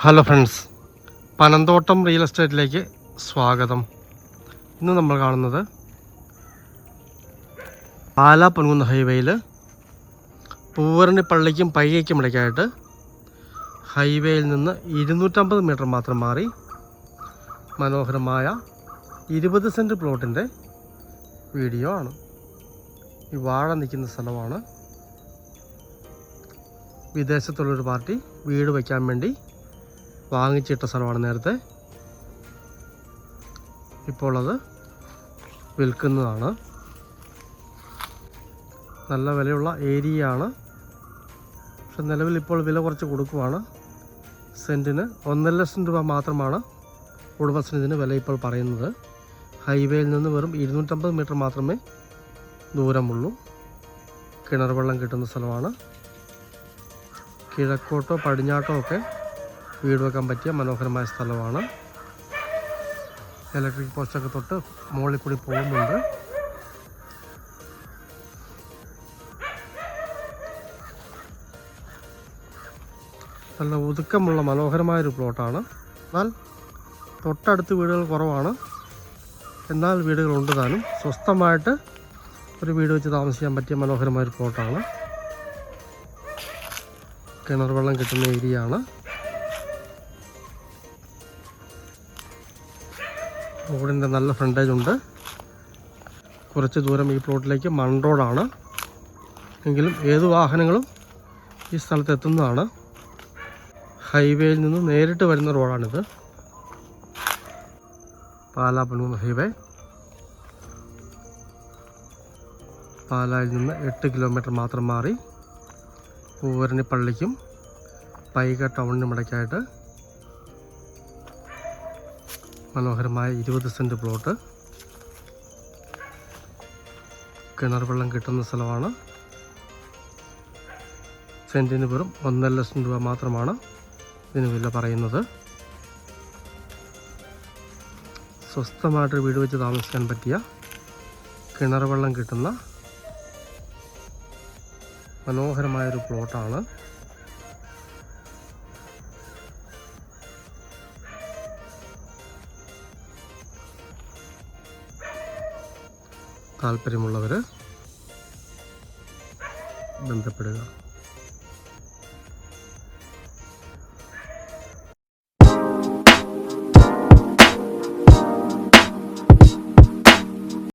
Hello friends, Panamthottam real എസ്റ്റേറ്റിലേക്ക് സ്വാഗതം. ഇന്ന് നമ്മൾ കാണുന്നത് പാലാ പൊൻകുന്ന് ഹൈവേയിൽ പൂവരണി പള്ളിക്കും പയ്യയ്ക്കും ഇടയ്ക്കായിട്ട് ഹൈവേയിൽ നിന്ന് 250 മീറ്റർ മാത്രം മാറി മനോഹരമായ 20 സെൻറ്റ് പ്ലോട്ടിൻ്റെ വീഡിയോ ആണ്. ഈ വാഴ നിൽക്കുന്ന സ്ഥലമാണ്. വിദേശത്തുള്ളൊരു പാർട്ടി വീട് വയ്ക്കാൻ വേണ്ടി വാങ്ങിച്ചിട്ട സ്ഥലമാണ് നേരത്തെ. ഇപ്പോൾ അത് വിൽക്കുന്നതാണ്. നല്ല വിലയുള്ള ഏരിയ ആണ്. പക്ഷെ നിലവിൽ ഇപ്പോൾ വില കുറച്ച് കൊടുക്കുവാണ്. സെൻറ്റിന് 1.5 ലക്ഷം രൂപ മാത്രമാണ് ഉടമസ്ഥന് ഇതിന് വില ഇപ്പോൾ പറയുന്നത്. ഹൈവേയിൽ നിന്ന് വെറും 250 മീറ്റർ മാത്രമേ ദൂരമുള്ളൂ. കിണർ വെള്ളം കിട്ടുന്ന സ്ഥലമാണ്. കിഴക്കോട്ടോ പടിഞ്ഞാട്ടോ ഒക്കെ വീട് വെക്കാൻ പറ്റിയ മനോഹരമായ സ്ഥലമാണ്. ഇലക്ട്രിക് പോസ്റ്റൊക്കെ തൊട്ട് മുകളിൽ കൂടി പോകുന്നുണ്ട്. നല്ല ഒതുക്കമുള്ള മനോഹരമായൊരു പ്ലോട്ടാണ്. എന്നാൽ തൊട്ടടുത്ത് വീടുകൾ കുറവാണ്. എന്നാൽ വീടുകളുണ്ട് താനും. സ്വസ്ഥമായിട്ട് ഒരു വീട് വെച്ച് താമസിക്കാൻ പറ്റിയ മനോഹരമായൊരു പ്ലോട്ടാണ്. കിണർ വെള്ളം കിട്ടുന്ന ഏരിയ ആണ്. റോഡിൻ്റെ നല്ല ഫ്രണ്ടേജ് ഉണ്ട്. കുറച്ച് ദൂരം ഈ പ്ലോട്ടിലേക്ക് മൺ റോഡാണ്. എങ്കിലും ഏത് വാഹനങ്ങളും ഈ സ്ഥലത്ത് എത്തുന്നതാണ്. ഹൈവേയിൽ നിന്ന് നേരിട്ട് വരുന്ന റോഡാണിത്. പാലാ പൊൻകുന്ന് ഹൈവേ. പാലായിൽ നിന്ന് 8 കിലോമീറ്റർ മാത്രം മാറി പൂവരണി പള്ളിക്കും പൈക ടൗണിനും ഇടയ്ക്കായിട്ട് മനോഹരമായ 20 സെൻറ്റ് പ്ലോട്ട്. കിണർ വെള്ളം കിട്ടുന്ന സ്ഥലമാണ്. സെൻറ്റിന് വെറും 1.5 ലക്ഷം രൂപ മാത്രമാണ് ഇതിന് വില പറയുന്നത്. സ്വസ്ഥമായിട്ട് വീട് വെച്ച് താമസിക്കാൻ പറ്റിയ കിണർ വെള്ളം കിട്ടുന്ന മനോഹരമായൊരു പ്ലോട്ടാണ്. താല്പര്യമുള്ളവർ ബന്ധപ്പെടുക.